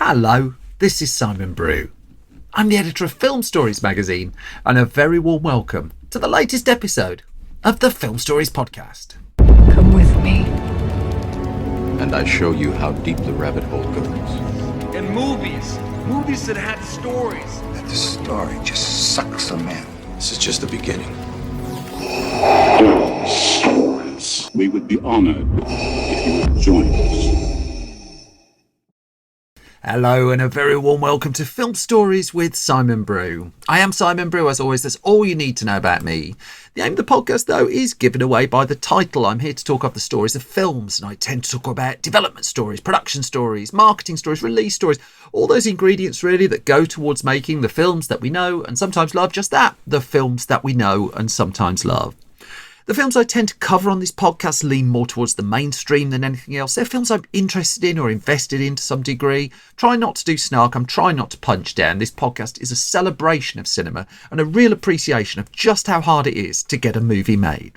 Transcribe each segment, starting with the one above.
Hello, this is Simon Brew. I'm the editor of Film Stories magazine, and a very warm welcome to the latest episode of the Film Stories podcast. Come with me. And I show you how deep the rabbit hole goes. And movies that had stories. That the story just sucks them in. This is just the beginning. Stories. We would be honored if you would join us. Hello and a very warm welcome to Film Stories with Simon Brew. I am Simon Brew, as always. That's all you need to know about me. The aim of the podcast, though, is given away by the title. I'm here to talk of the stories of films, and I tend to talk about development stories, production stories, marketing stories, release stories, all those ingredients really that go towards making the films that we know and sometimes love. Just that, the films that we know and sometimes love. The films I tend to cover on this podcast lean more towards the mainstream than anything else. They're films I'm interested in or invested in to some degree. Try not to do snark. I'm trying not to punch down. This podcast is a celebration of cinema and a real appreciation of just how hard it is to get a movie made.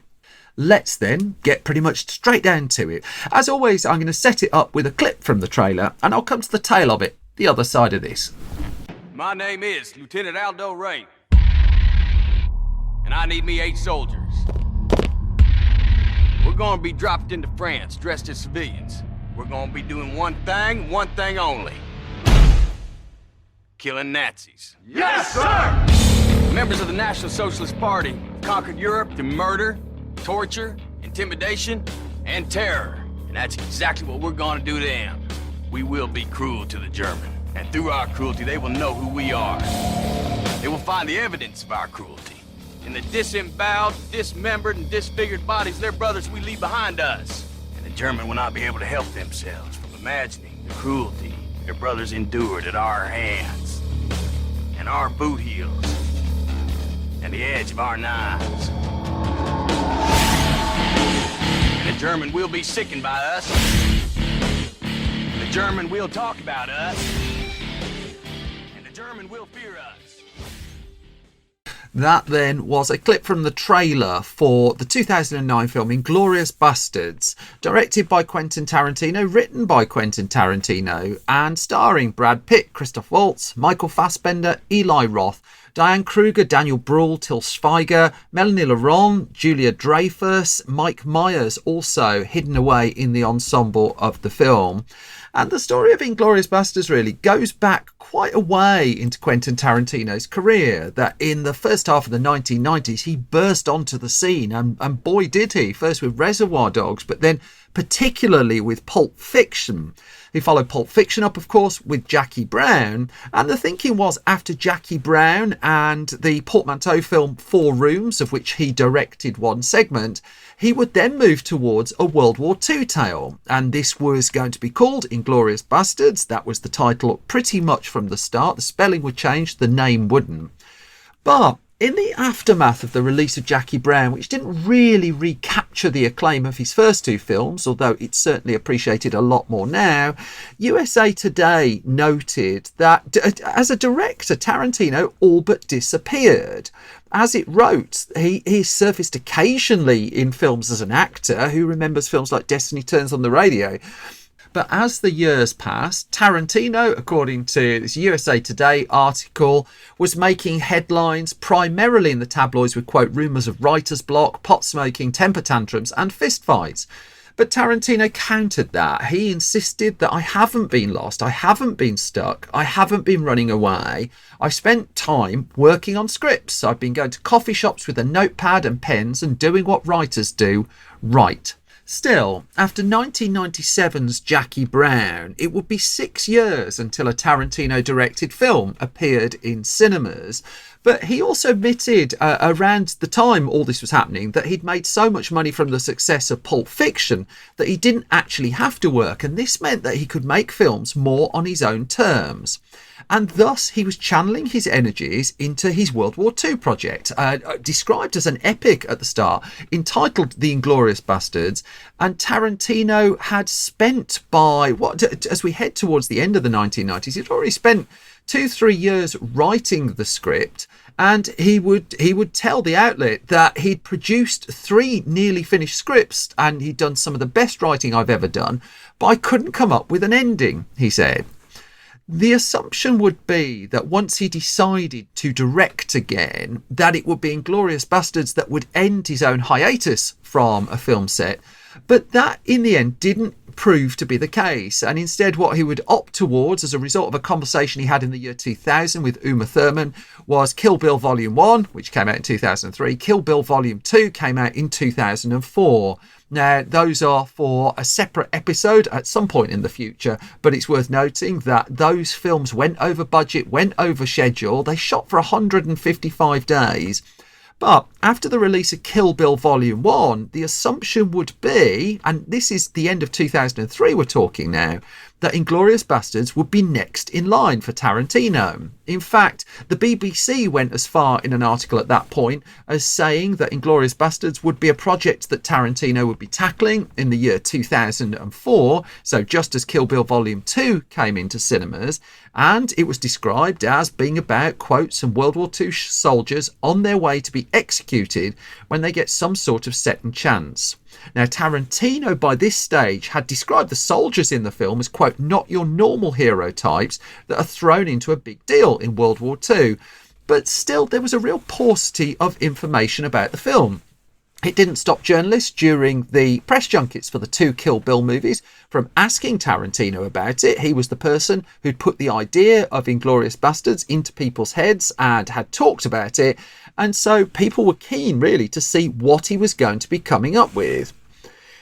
Let's then get pretty much straight down to it. As always, I'm going to set it up with a clip from the trailer, and I'll come to the tail of it the other side of this. My name is Lieutenant Aldo Ray. And I need me 8 soldiers. We're gonna be dropped into France dressed as civilians. We're gonna be doing one thing only. Killing Nazis. Yes, sir! Members of the National Socialist Party conquered Europe through murder, torture, intimidation, and terror. And that's exactly what we're gonna do to them. We will be cruel to the German. And through our cruelty, they will know who we are. They will find the evidence of our cruelty in the disemboweled, dismembered, and disfigured bodies of their brothers we leave behind us. And the German will not be able to help themselves from imagining the cruelty their brothers endured at our hands, and our boot heels, and the edge of our knives. And the German will be sickened by us. And the German will talk about us. And the German will fear us. That then was a clip from the trailer for the 2009 film Inglourious Basterds, directed by Quentin Tarantino, written by Quentin Tarantino, and starring Brad Pitt, Christoph Waltz, Michael Fassbender, Eli Roth, Diane Kruger, Daniel Bruhl, Till Schweiger, Melanie Laurent, Julia Dreyfus, Mike Myers also hidden away in the ensemble of the film. And the story of Inglourious Basterds really goes back quite a way into Quentin Tarantino's career, that in the first half of the 1990s he burst onto the scene, and boy did he, first with Reservoir Dogs, but then particularly with Pulp Fiction. He followed Pulp Fiction up, of course, with Jackie Brown, and the thinking was after Jackie Brown and the portmanteau film 4 Rooms, of which he directed one segment, he would then move towards a World War II tale, and this was going to be called Inglourious Basterds. That was the title pretty much from the start. The spelling would change, the name wouldn't. But in the aftermath of the release of Jackie Brown, which didn't really recapture the acclaim of his first 2 films, although it's certainly appreciated a lot more now, USA Today noted that as a director, Tarantino all but disappeared. As it wrote, he surfaced occasionally in films as an actor. Who remembers films like Destiny Turns on the Radio? But as the years passed, Tarantino, according to this USA Today article, was making headlines primarily in the tabloids with, quote, rumours of writer's block, pot smoking, temper tantrums and fistfights. But Tarantino countered that. He insisted that I haven't been lost, I haven't been stuck, I haven't been running away. I've spent time working on scripts. I've been going to coffee shops with a notepad and pens and doing what writers do, write. Still, after 1997's Jackie Brown, it would be 6 years until a Tarantino-directed film appeared in cinemas. But he also admitted around the time all this was happening that he'd made so much money from the success of Pulp Fiction that he didn't actually have to work, and this meant that he could make films more on his own terms. And thus he was channeling his energies into his World War II project, described as an epic at the start, entitled The Inglourious Basterds. And Tarantino had spent as we head towards the end of the 1990s, he'd already spent 2-3 years writing the script, and he would tell the outlet that he'd produced 3 nearly finished scripts and he'd done some of the best writing I've ever done, but I couldn't come up with an ending, he said. The assumption would be that once he decided to direct again, that it would be Inglourious Basterds that would end his own hiatus from a film set. But that, in the end, didn't prove to be the case. And instead, what he would opt towards, as a result of a conversation he had in the year 2000 with Uma Thurman, was Kill Bill Volume 1, which came out in 2003. Kill Bill Volume 2 came out in 2004. Now, those are for a separate episode at some point in the future, but it's worth noting that those films went over budget, went over schedule. They shot for 155 days. But after the release of Kill Bill Volume 1, the assumption would be, and this is the end of 2003 we're talking now, that Inglourious Basterds would be next in line for Tarantino. In fact, the BBC went as far in an article at that point as saying that Inglourious Basterds would be a project that Tarantino would be tackling in the year 2004, so just as Kill Bill Volume 2 came into cinemas, and it was described as being about, quote, some World War II soldiers on their way to be executed when they get some sort of second chance. Now, Tarantino by this stage had described the soldiers in the film as, quote, not your normal hero types that are thrown into a big deal in World War II. But still, there was a real paucity of information about the film. It didn't stop journalists during the press junkets for the two Kill Bill movies from asking Tarantino about it. He was the person who'd put the idea of Inglourious Basterds into people's heads and had talked about it. And so people were keen, really, to see what he was going to be coming up with.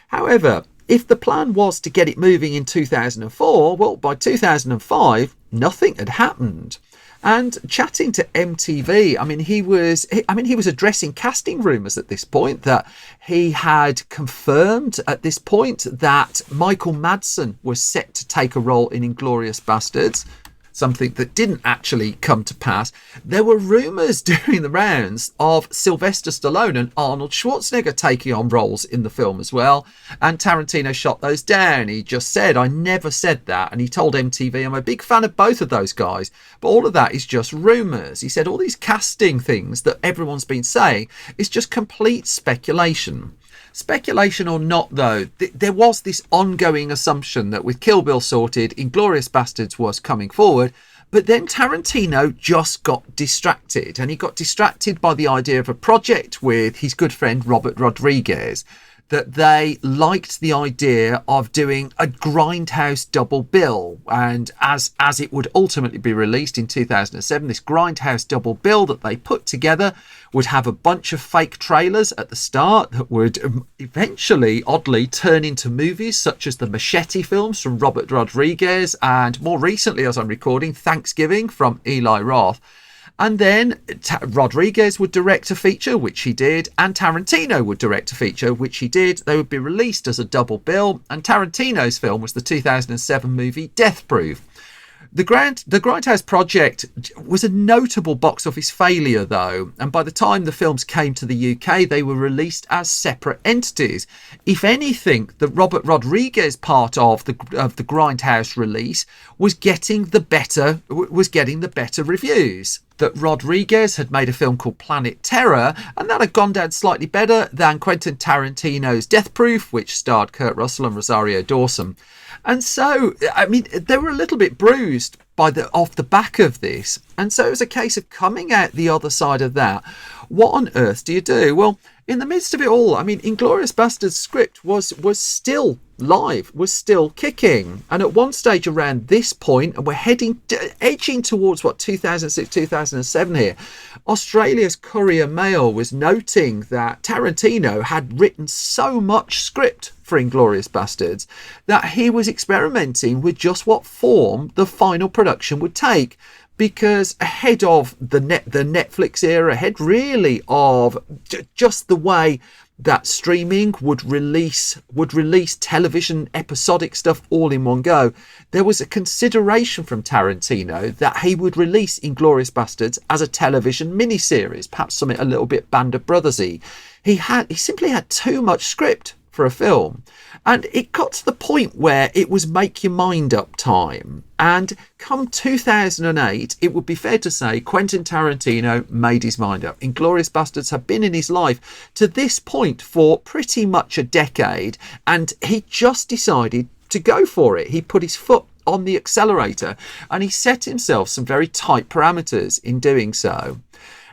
However, if the plan was to get it moving in 2004, well, by 2005, nothing had happened. And chatting to MTV, he was addressing casting rumours at this point, that he had confirmed at this point that Michael Madsen was set to take a role in Inglourious Basterds, something that didn't actually come to pass. There were rumours doing the rounds of Sylvester Stallone and Arnold Schwarzenegger taking on roles in the film as well, and Tarantino shot those down. He just said, I never said that, and he told MTV, I'm a big fan of both of those guys, but all of that is just rumours. He said all these casting things that everyone's been saying is just complete speculation. Speculation or not, though, there was this ongoing assumption that with Kill Bill sorted, Inglourious Basterds was coming forward, but then Tarantino just got distracted, and he got distracted by the idea of a project with his good friend Robert Rodriguez, that they liked the idea of doing a grindhouse double bill. And as it would ultimately be released in 2007, this grindhouse double bill that they put together would have a bunch of fake trailers at the start that would eventually, oddly, turn into movies such as the Machete films from Robert Rodriguez, and more recently, as I'm recording, Thanksgiving from Eli Roth. And then Rodriguez would direct a feature, which he did, and Tarantino would direct a feature, which he did. They would be released as a double bill, and Tarantino's film was the 2007 movie Death Proof. The Grindhouse project was a notable box office failure, though, and by the time the films came to the UK, they were released as separate entities. If anything, the Robert Rodriguez part of the Grindhouse release was getting the better reviews. That Rodriguez had made a film called Planet Terror, and that had gone down slightly better than Quentin Tarantino's Death Proof, which starred Kurt Russell and Rosario Dawson. And so, they were a little bit bruised off the back of this. And so it was a case of coming out the other side of that. What on earth do you do? Well, in the midst of it all, Inglourious Basterds' script was still live, was still kicking. And at one stage around this point, and we're edging towards 2006, 2007 here, Australia's Courier Mail was noting that Tarantino had written so much script for Inglourious Basterds that he was experimenting with just what form the final production would take. Because ahead of the Netflix era, ahead really of just the way that streaming would release television episodic stuff all in one go, there was a consideration from Tarantino that he would release Inglourious Basterds as a television miniseries, perhaps something a little bit Band of Brothers-y. He simply had too much script for a film, and it got to the point where it was make your mind up time. And come 2008, it would be fair to say Quentin Tarantino made his mind up. Inglourious Basterds had been in his life to this point for pretty much a decade, and he just decided to go for it. He put his foot on the accelerator, and he set himself some very tight parameters in doing so.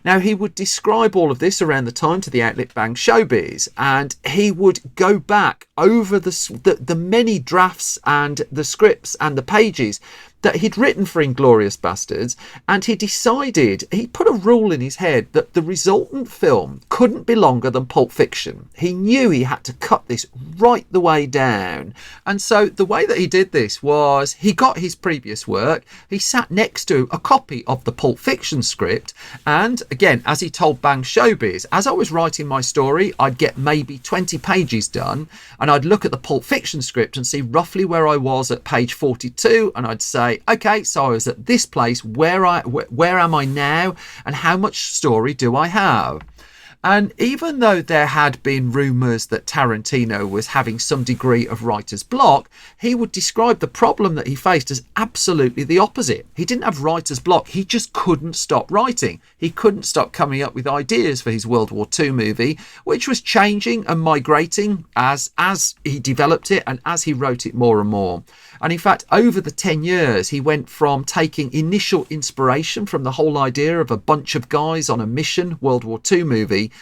Now, he would describe all of this around the time to the outlet Bang Showbiz, and he would go back over the many drafts and the scripts and the pages that he'd written for Inglourious Basterds, and he put a rule in his head that the resultant film couldn't be longer than Pulp Fiction. He knew he had to cut this right the way down. And so the way that he did this was he got his previous work, he sat next to a copy of the Pulp Fiction script, and again, as he told Bang Showbiz, as I was writing my story, I'd get maybe 20 pages done, and I'd look at the Pulp Fiction script and see roughly where I was at page 42, and I'd say, okay, so I was at this place, where am I now, and how much story do I have? And even though there had been rumours that Tarantino was having some degree of writer's block, he would describe the problem that he faced as absolutely the opposite. He didn't have writer's block, he just couldn't stop writing. He couldn't stop coming up with ideas for his World War II movie, which was changing and migrating as he developed it and as he wrote it more and more. And in fact, over the 10 years, he went from taking initial inspiration from the whole idea of a bunch of guys on a mission World War II movie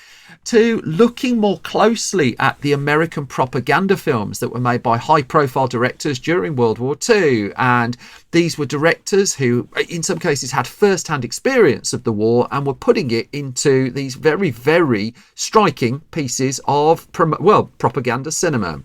to looking more closely at the American propaganda films that were made by high-profile directors during World War II. And these were directors who, in some cases, had first-hand experience of the war and were putting it into these very, very striking pieces of, propaganda cinema.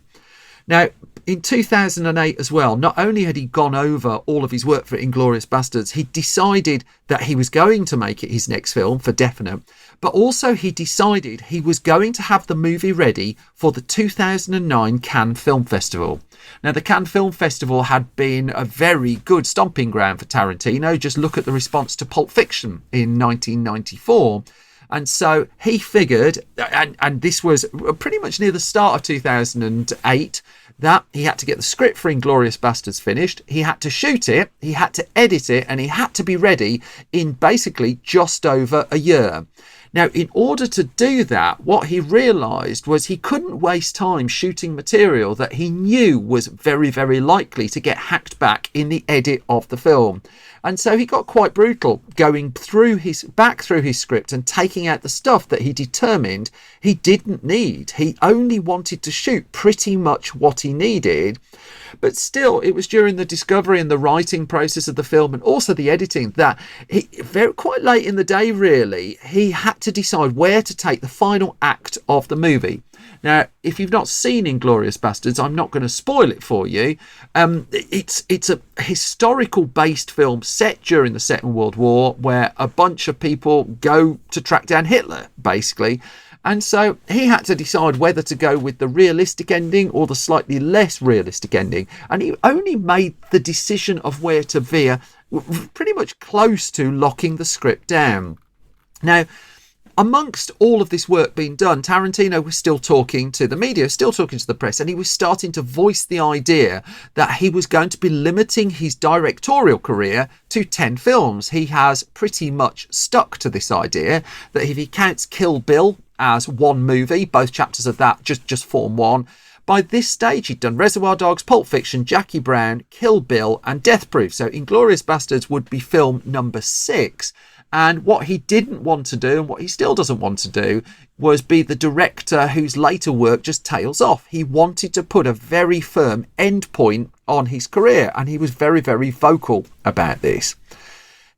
Now, in 2008 as well, not only had he gone over all of his work for Inglourious Basterds, he decided that he was going to make it his next film for definite, but also he decided he was going to have the movie ready for the 2009 Cannes Film Festival. Now, the Cannes Film Festival had been a very good stomping ground for Tarantino. Just look at the response to Pulp Fiction in 1994. And so he figured, and this was pretty much near the start of 2008, that he had to get the script for Inglourious Basterds finished, he had to shoot it, he had to edit it, and he had to be ready in basically just over a year. Now, in order to do that, what he realised was he couldn't waste time shooting material that he knew was very, very likely to get hacked back in the edit of the film. And so he got quite brutal, going back through his script and taking out the stuff that he determined he didn't need. He only wanted to shoot pretty much what he needed. But still, it was during the discovery and the writing process of the film and also the editing that quite late in the day, really, he had to decide where to take the final act of the movie. Now, if you've not seen Inglourious Basterds, I'm not going to spoil it for you. It's a historical-based film set during the Second World War where a bunch of people go to track down Hitler, basically. And so he had to decide whether to go with the realistic ending or the slightly less realistic ending. And he only made the decision of where to veer pretty much close to locking the script down. Now, amongst all of this work being done, Tarantino was still talking to the media, still talking to the press, and he was starting to voice the idea that he was going to be limiting his directorial career to 10 films. He has pretty much stuck to this idea that if he counts Kill Bill as one movie, both chapters of that just form one. By this stage, he'd done Reservoir Dogs, Pulp Fiction, Jackie Brown, Kill Bill, and Death Proof. So Inglourious Basterds would be film number 6. And what he didn't want to do, and what he still doesn't want to do, was be the director whose later work just tails off. He wanted to put a very firm end point on his career, and he was very, very vocal about this.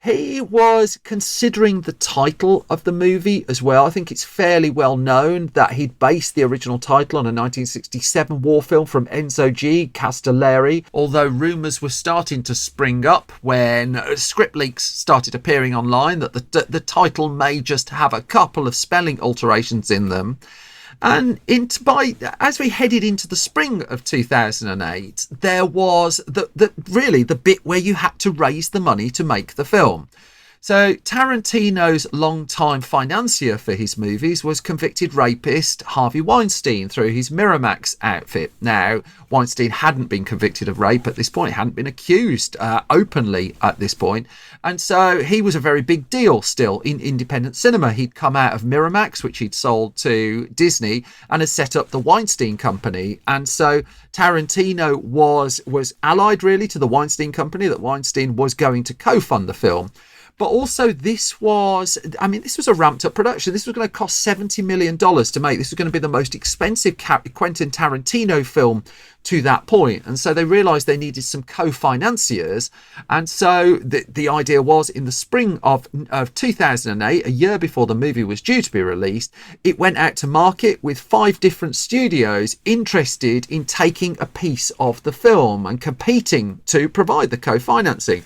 He was considering the title of the movie as well. I think it's fairly well known that he'd based the original title on a 1967 war film from Enzo G. Castellari, although rumours were starting to spring up when script leaks started appearing online that the title may just have a couple of spelling alterations in them. And as we headed into the spring of 2008, there was the bit where you had to raise the money to make the film. So Tarantino's longtime financier for his movies was convicted rapist Harvey Weinstein through his Miramax outfit. Now, Weinstein hadn't been convicted of rape at this point, hadn't been accused openly at this point, and so he was a very big deal still in independent cinema. He'd come out of Miramax, which he'd sold to Disney, and had set up the Weinstein Company, and so Tarantino was allied really to the Weinstein Company, that Weinstein was going to co-fund the film. But also this was a ramped up production. This was going to cost $70 million to make. This was going to be the most expensive Quentin Tarantino film to that point. And so they realised they needed some co-financiers. And so the idea was, in the spring of 2008, a year before the movie was due to be released, it went out to market with 5 different studios interested in taking a piece of the film and competing to provide the co-financing.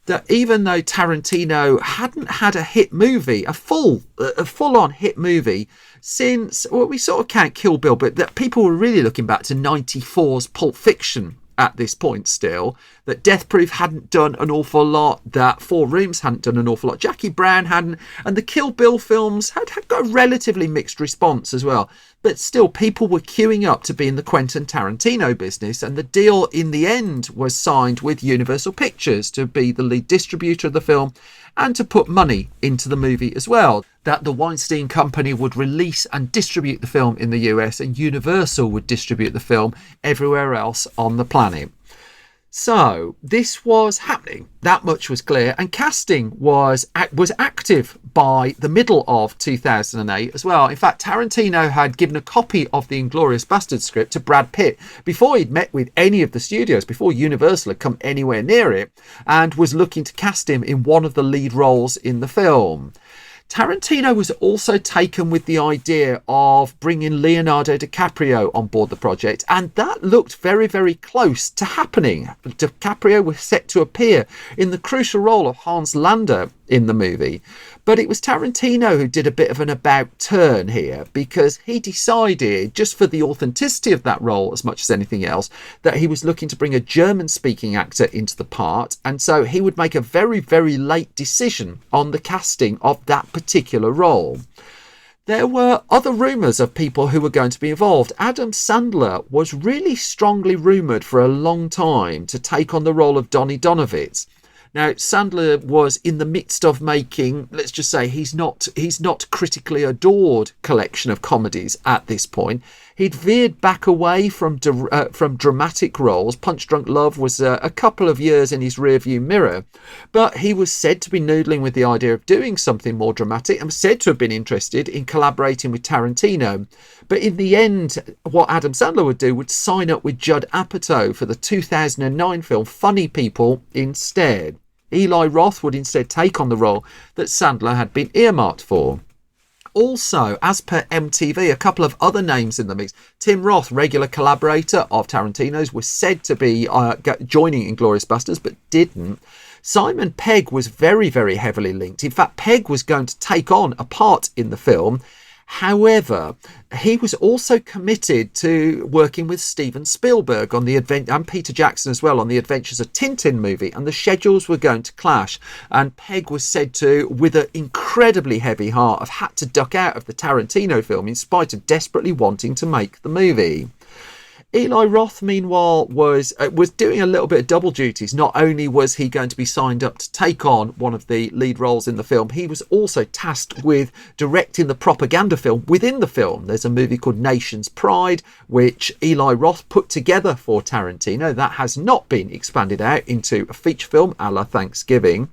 That even though Tarantino hadn't had a hit movie, a full-on hit movie since, well, we sort of can't Kill Bill, but that people were really looking back to 94's Pulp Fiction at this point still, that Death Proof hadn't done an awful lot, that Four Rooms hadn't done an awful lot, Jackie Brown hadn't, and the Kill Bill films had got a relatively mixed response as well. But still, people were queuing up to be in the Quentin Tarantino business, and the deal in the end was signed with Universal Pictures to be the lead distributor of the film and to put money into the movie as well. That the Weinstein Company would release and distribute the film in the US, and Universal would distribute the film everywhere else on the planet. So this was happening, that much was clear, and casting was active by the middle of 2008 as well. In fact, Tarantino had given a copy of the Inglourious Basterds script to Brad Pitt before he'd met with any of the studios, before Universal had come anywhere near it, and was looking to cast him in one of the lead roles in the film. Tarantino was also taken with the idea of bringing Leonardo DiCaprio on board the project, and that looked very, very close to happening. DiCaprio was set to appear in the crucial role of Hans Landa in the movie. But it was Tarantino who did a bit of an about turn here, because he decided, just for the authenticity of that role as much as anything else, that he was looking to bring a German-speaking actor into the part, and so he would make a very, very late decision on the casting of that particular role. There were other rumours of people who were going to be involved. Adam Sandler was really strongly rumoured for a long time to take on the role of Donny Donovitz. Now, Sandler was in the midst of making, let's just say, he's not critically adored collection of comedies at this point. He'd veered back away from dramatic roles. Punch Drunk Love was a couple of years in his rearview mirror, but he was said to be noodling with the idea of doing something more dramatic and was said to have been interested in collaborating with Tarantino. But in the end, what Adam Sandler would do would sign up with Judd Apatow for the 2009 film Funny People instead. Eli Roth would instead take on the role that Sandler had been earmarked for. Also, as per MTV, a couple of other names in the mix. Tim Roth, regular collaborator of Tarantino's, was said to be joining Inglourious Basterds, but didn't. Simon Pegg was very, very heavily linked. In fact, Pegg was going to take on a part in the film. However, he was also committed to working with Steven Spielberg on and Peter Jackson as well on the Adventures of Tintin movie, and the schedules were going to clash, and Pegg was said to, with an incredibly heavy heart, have had to duck out of the Tarantino film in spite of desperately wanting to make the movie. Eli Roth, meanwhile, was doing a little bit of double duties. Not only was he going to be signed up to take on one of the lead roles in the film, he was also tasked with directing the propaganda film within the film. There's a movie called Nation's Pride, which Eli Roth put together for Tarantino. That has not been expanded out into a feature film a la Thanksgiving.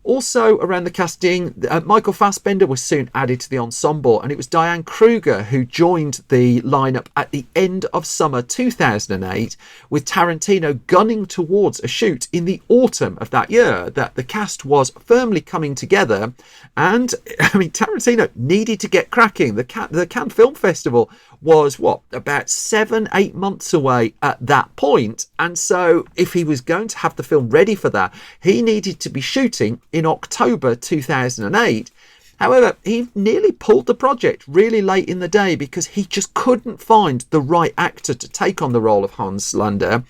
Also around the casting, Michael Fassbender was soon added to the ensemble, and it was Diane Kruger who joined the lineup at the end of summer 2008, with Tarantino gunning towards a shoot in the autumn of that year. That the cast was firmly coming together, and Tarantino needed to get cracking. The Cannes Film Festival was about 7-8 months away at that point, and so if he was going to have the film ready for that, he needed to be shooting in October 2008. However, he nearly pulled the project really late in the day because he just couldn't find the right actor to take on the role of Hans Landa.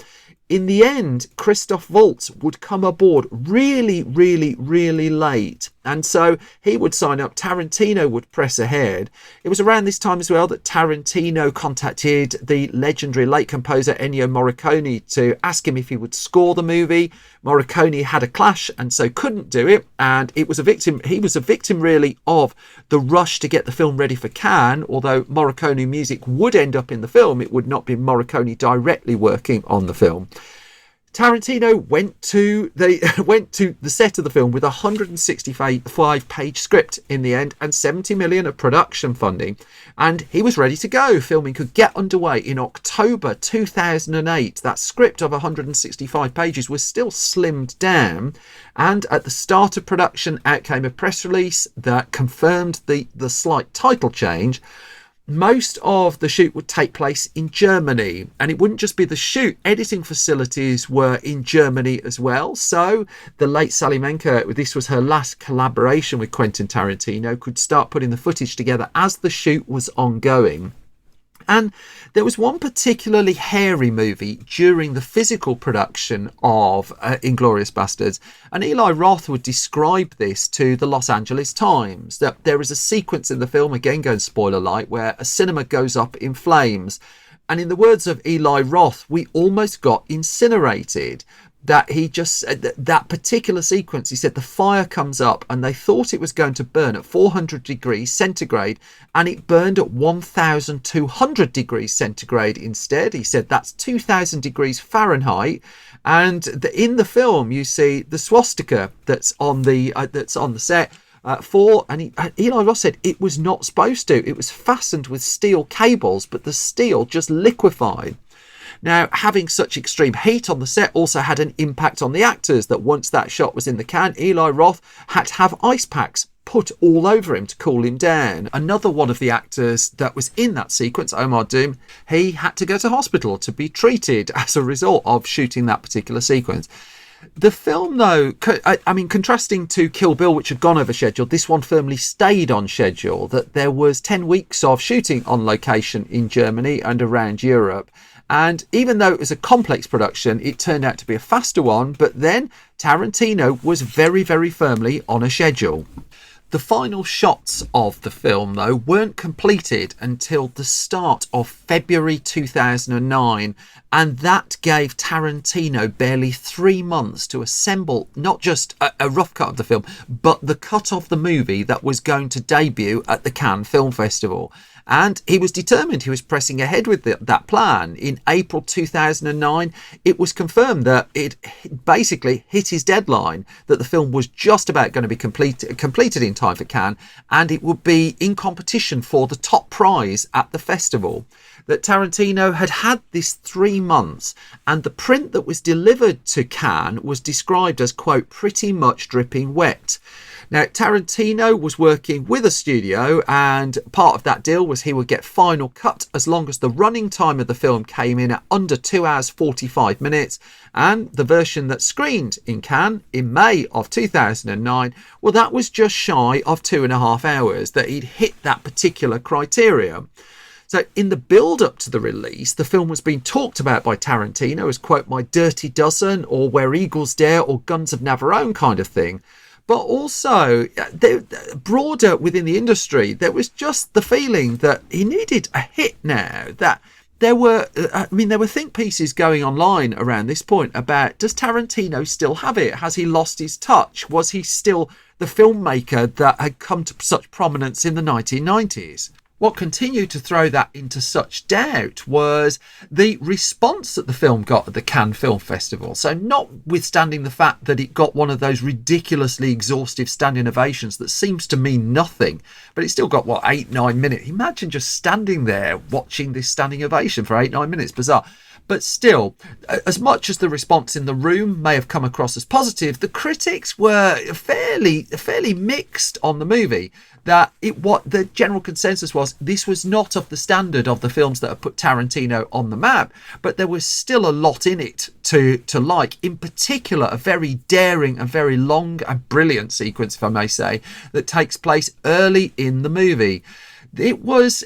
In the end, Christoph Waltz would come aboard really, really, really late. And so he would sign up, Tarantino would press ahead. It was around this time as well that Tarantino contacted the legendary late composer Ennio Morricone to ask him if he would score the movie. Morricone had a clash and so couldn't do it, and he was a victim really of the rush to get the film ready for Cannes. Although Morricone music would end up in the film, it would not be Morricone directly working on the film. Tarantino went to the set of the film with a 165-page script in the end and 70 million of production funding, and he was ready to go. Filming could get underway in October 2008. That script of 165 pages was still slimmed down, and at the start of production out came a press release that confirmed the slight title change. Most of the shoot would take place in Germany, and it wouldn't just be the shoot. Editing facilities were in Germany as well. So the late Sally Menker, this was her last collaboration with Quentin Tarantino, could start putting the footage together as the shoot was ongoing. And there was one particularly hairy movie during the physical production of Inglourious Basterds, and Eli Roth would describe this to the Los Angeles Times, that there is a sequence in the film, again going spoiler light, where a cinema goes up in flames. And in the words of Eli Roth, we almost got incinerated. That he just, that particular sequence, he said the fire comes up and they thought it was going to burn at 400 degrees centigrade, and it burned at 1,200 degrees centigrade instead. He said that's 2,000 degrees Fahrenheit. And in the film, you see the swastika that's on the set. Eli Roth said it was not supposed to. It was fastened with steel cables, but the steel just liquefied. Now, having such extreme heat on the set also had an impact on the actors, that once that shot was in the can, Eli Roth had to have ice packs put all over him to cool him down. Another one of the actors that was in that sequence, Omar Doom, he had to go to hospital to be treated as a result of shooting that particular sequence. The film, though, I mean, contrasting to Kill Bill, which had gone over schedule, this one firmly stayed on schedule. That there was 10 weeks of shooting on location in Germany and around Europe. And even though it was a complex production, it turned out to be a faster one. But then Tarantino was very, very firmly on a schedule. The final shots of the film, though, weren't completed until the start of February 2009, and that gave Tarantino barely 3 months to assemble not just a rough cut of the film, but the cut of the movie that was going to debut at the Cannes Film Festival. And he was determined, he was pressing ahead with that plan. In April 2009, it was confirmed that it basically hit his deadline, that the film was just about going to be completed in time for Cannes, and it would be in competition for the top prize at the festival. That Tarantino had this 3 months, and the print that was delivered to Cannes was described as, quote, pretty much dripping wet. Now, Tarantino was working with a studio, and part of that deal was he would get final cut as long as the running time of the film came in at under 2 hours 45 minutes. And the version that screened in Cannes in May of 2009, well, that was just shy of 2.5 hours, that he'd hit that particular criteria. So in the build-up to the release, the film was being talked about by Tarantino as, quote, my Dirty Dozen, or Where Eagles Dare, or Guns of Navarone kind of thing. But also, broader within the industry, there was just the feeling that he needed a hit now. That there were think pieces going online around this point about, does Tarantino still have it? Has he lost his touch? Was he still the filmmaker that had come to such prominence in the 1990s? What continued to throw that into such doubt was the response that the film got at the Cannes Film Festival. So notwithstanding the fact that it got one of those ridiculously exhaustive standing ovations that seems to mean nothing, but it still got, 8-9 minutes. Imagine just standing there watching this standing ovation for 8-9 minutes. Bizarre. But still, as much as the response in the room may have come across as positive, the critics were fairly mixed on the movie. What the general consensus was, this was not of the standard of the films that have put Tarantino on the map, but there was still a lot in it to like. In particular, a very daring and very long and brilliant sequence, if I may say, that takes place early in the movie. It was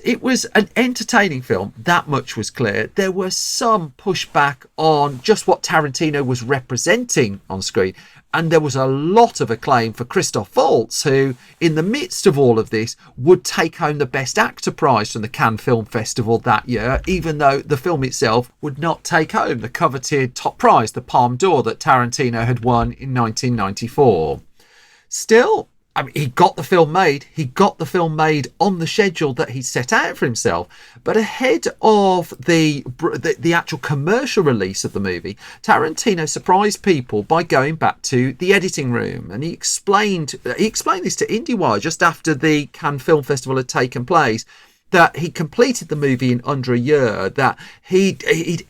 an entertaining film. That much was clear. There was some pushback on just what Tarantino was representing on screen. And there was a lot of acclaim for Christoph Waltz, who, in the midst of all of this, would take home the Best Actor prize from the Cannes Film Festival that year, even though the film itself would not take home the coveted top prize, the Palme d'Or, that Tarantino had won in 1994. Still, I mean, he got the film made. He got the film made on the schedule that he set out for himself. But ahead of the actual commercial release of the movie, Tarantino surprised people by going back to the editing room, and he explained this to IndieWire just after the Cannes Film Festival had taken place, that he completed the movie in under a year, that he'd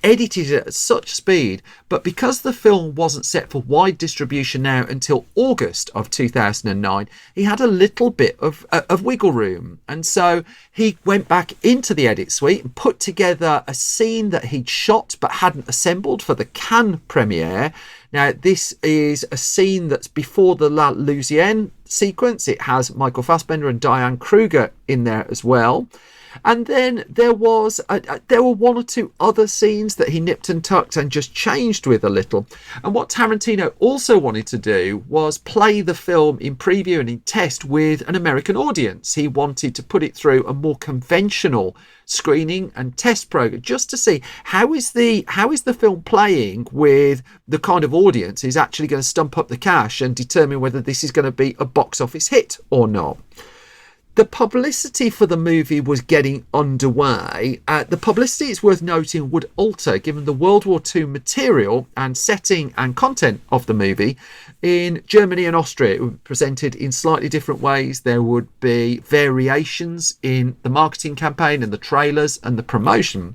edited it at such speed, but because the film wasn't set for wide distribution now until August of 2009, he had a little bit of wiggle room. And so he went back into the edit suite and put together a scene that he'd shot but hadn't assembled for the Cannes premiere. Now, this is a scene that's before the La Louisiane sequence. It has Michael Fassbender and Diane Kruger in there as well. And then there were one or two other scenes that he nipped and tucked and just changed with a little. And what Tarantino also wanted to do was play the film in preview and in test with an American audience. He wanted to put it through a more conventional screening and test program just to see how is the film playing with the kind of audience who's actually going to stump up the cash and determine whether this is going to be a box office hit or not. The publicity for the movie was getting underway. The publicity, it's worth noting, would alter given the World War II material and setting and content of the movie. In Germany and Austria, it would be presented in slightly different ways. There would be variations in the marketing campaign and the trailers and the promotion.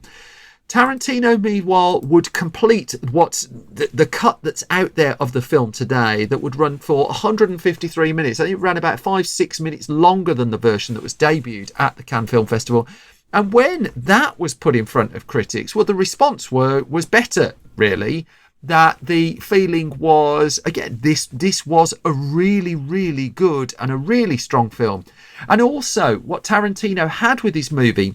Tarantino, meanwhile, would complete what's the cut that's out there of the film today that would run for 153 minutes. I think it ran about 5-6 minutes longer than the version that was debuted at the Cannes Film Festival. And when that was put in front of critics, well, the response was better, really. That the feeling was, again, this was a really, really good and a really strong film. And also, what Tarantino had with his movie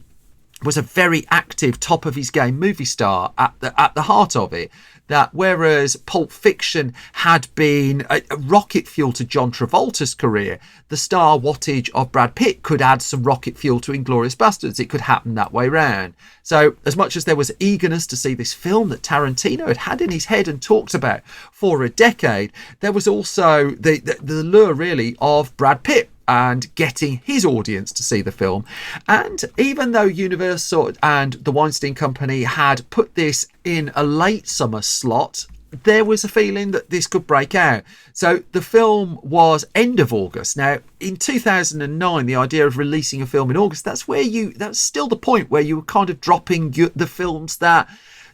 was a very active, top of his game movie star at the heart of it. That whereas Pulp Fiction had been a rocket fuel to John Travolta's career, the star wattage of Brad Pitt could add some rocket fuel to Inglourious Basterds. It could happen that way round. So as much as there was eagerness to see this film that Tarantino had in his head and talked about for a decade, there was also the lure really of Brad Pitt and getting his audience to see the film. And even though Universal and the Weinstein Company had put this in a late summer slot, there was a feeling that this could break out. So the film was end of August. Now, in 2009, the idea of releasing a film in August, that's still the point where you were kind of dropping the films that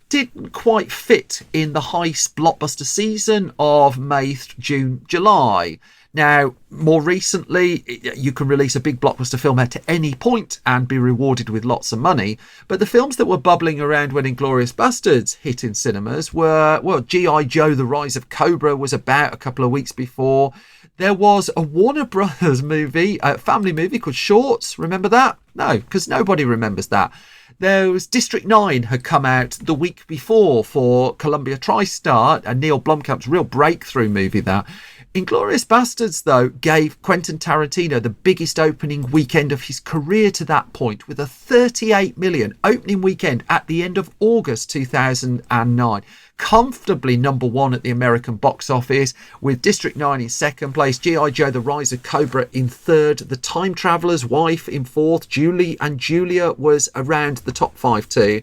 didn't quite fit in the heist blockbuster season of May, June, July. Now, more recently, you can release a big blockbuster film at any point and be rewarded with lots of money. But the films that were bubbling around when Inglorious Basterds hit in cinemas were, well, G.I. Joe, The Rise of Cobra was about a couple of weeks before. There was a Warner Brothers movie, a family movie called Shorts. Remember that? No, because nobody remembers that. There was District 9 had come out the week before for Columbia TriStar, and Neil Blomkamp's real breakthrough movie that. Inglorious Basterds, though, gave Quentin Tarantino the biggest opening weekend of his career to that point, with a 38 million opening weekend at the end of August 2009. Comfortably number one at the American box office, with District 9 in second place, G.I. Joe, The Rise of Cobra in third, The Time Traveler's Wife in fourth, Julie and Julia was around the top five too.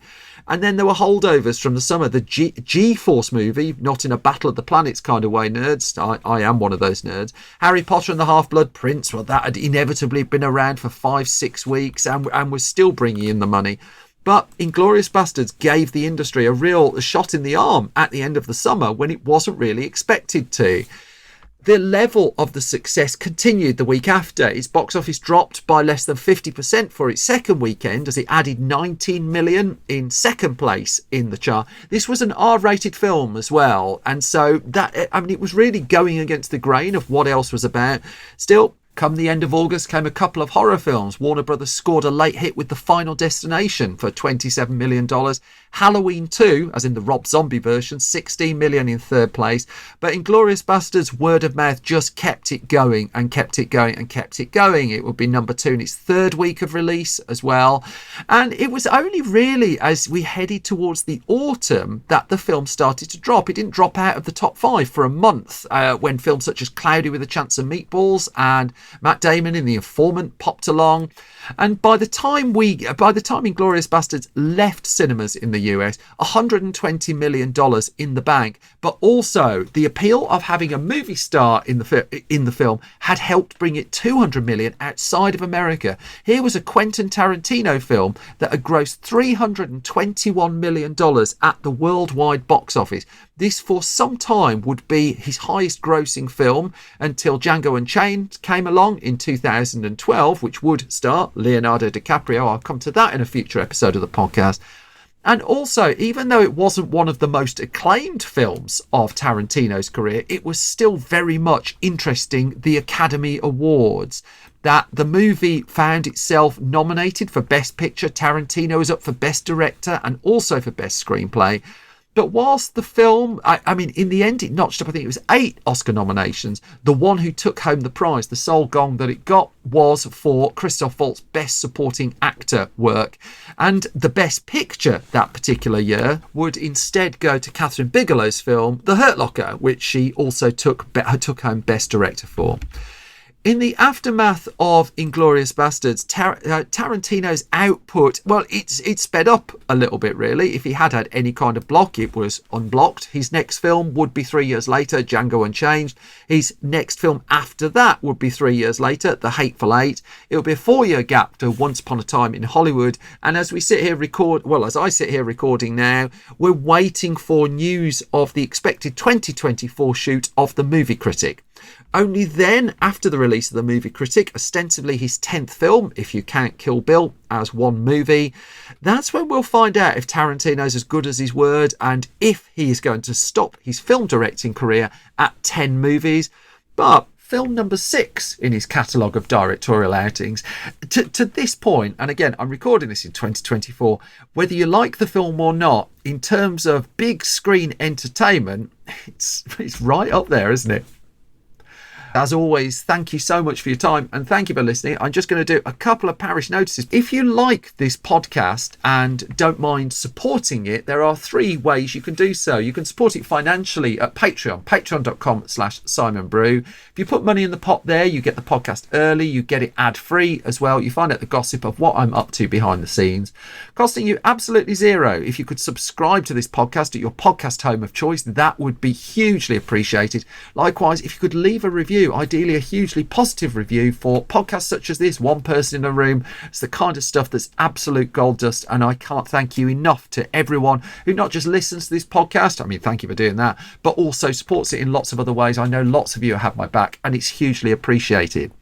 And then there were holdovers from the summer. The G-Force movie, not in a Battle of the Planets kind of way, nerds. I am one of those nerds. Harry Potter and the Half-Blood Prince, well, that had inevitably been around for 5-6 weeks and was still bringing in the money. But Inglorious Basterds gave the industry a real shot in the arm at the end of the summer when it wasn't really expected to. The level of the success continued the week after. Its box office dropped by less than 50% for its second weekend as it added 19 million in second place in the chart. This was an R-rated film as well. And so that, I mean, it was really going against the grain of what else was about. Still, Come the end of August came a couple of horror films. Warner Brothers scored a late hit with The Final Destination for $27 million. Halloween 2, as in the Rob Zombie version, $16 million in third place. But Inglourious Basterds, word of mouth, just kept it going and kept it going and kept it going. It would be number 2 in its third week of release as well. And it was only really as we headed towards the autumn that the film started to drop. It didn't drop out of the top 5 for a month when films such as Cloudy with a Chance of Meatballs and Matt Damon in The Informant popped along. And by the time Inglourious Basterds left cinemas in the US, $120 million in the bank, but also the appeal of having a movie star in the film had helped bring it $200 million outside of America. Here was a Quentin Tarantino film that had grossed $321 million at the worldwide box office. This for some time would be his highest grossing film until Django Unchained came along in 2012, which would star Leonardo DiCaprio. I'll come to that in a future episode of the podcast. And also, even though it wasn't one of the most acclaimed films of Tarantino's career, it was still very much interesting the Academy Awards. That the movie found itself nominated for Best Picture. Tarantino was up for Best Director and also for Best Screenplay. But whilst the film, I mean, in the end, it notched up, I think it was 8 Oscar nominations. The one who took home the prize, the sole gong that it got, was for Christoph Waltz's Best Supporting Actor work. And the Best Picture that particular year would instead go to Catherine Bigelow's film, The Hurt Locker, which she also took home Best Director for. In the aftermath of Inglourious Basterds, Tarantino's output, well, it sped up a little bit, really. If he had any kind of block, it was unblocked. His next film would be 3 years later, Django Unchained. His next film after that would be 3 years later, The Hateful Eight. It would be a 4-year gap to Once Upon a Time in Hollywood. And as I sit here recording now, we're waiting for news of the expected 2024 shoot of The Movie Critic. Only then, after the release of The Movie Critic, ostensibly his 10th film, if you count Kill Bill as one movie, that's when we'll find out if Tarantino's as good as his word and if he is going to stop his film directing career at 10 movies. But film number 6 in his catalogue of directorial outings. To this point, and again, I'm recording this in 2024, whether you like the film or not, in terms of big screen entertainment, it's right up there, isn't it? As always, thank you so much for your time and thank you for listening. I'm just going to do a couple of parish notices. If you like this podcast and don't mind supporting it, there are 3 ways you can do so. You can support it financially at Patreon, patreon.com/SimonBrew. If you put money in the pot there, you get the podcast early, you get it ad-free as well. You find out the gossip of what I'm up to behind the scenes, costing you absolutely zero. If you could subscribe to this podcast at your podcast home of choice, that would be hugely appreciated. Likewise, if you could leave a review, ideally a hugely positive review for podcasts such as this, One Person in a Room. It's the kind of stuff that's absolute gold dust, and I can't thank you enough to everyone who not just listens to this podcast, I mean, thank you for doing that, but also supports it in lots of other ways. I know lots of you have my back, and it's hugely appreciated.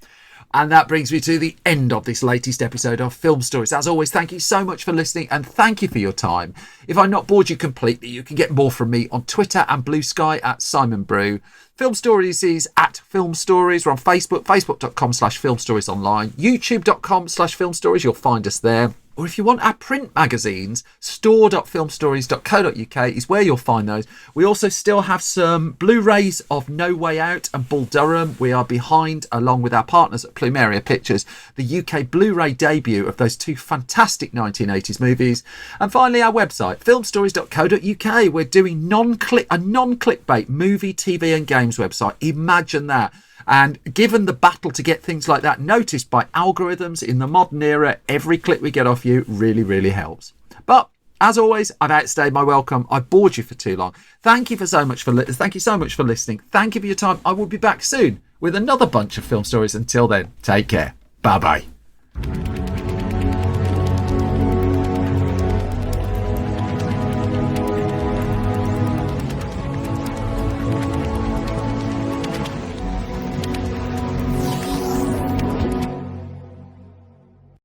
And that brings me to the end of this latest episode of Film Stories. As always, thank you so much for listening and thank you for your time. If I've not bored you completely, you can get more from me on Twitter and Blue Sky at Simon Brew. Film Stories is at Film Stories. We're on Facebook, facebook.com/Film Stories online, youtube.com/Film Stories. You'll find us there. Or if you want our print magazines, store.filmstories.co.uk is where you'll find those. We also still have some Blu-rays of No Way Out and Bull Durham. We are behind, along with our partners at Plumeria Pictures, the UK Blu-ray debut of those 2 fantastic 1980s movies. And finally, our website, filmstories.co.uk. We're doing a non-clickbait movie, TV and games website. Imagine that. And given the battle to get things like that noticed by algorithms in the modern era, every click we get off you really, really helps. But as always, I've outstayed my welcome. I bored you for too long. Thank you so much for listening. Thank you for your time. I will be back soon with another bunch of film stories. Until then, take care. Bye bye.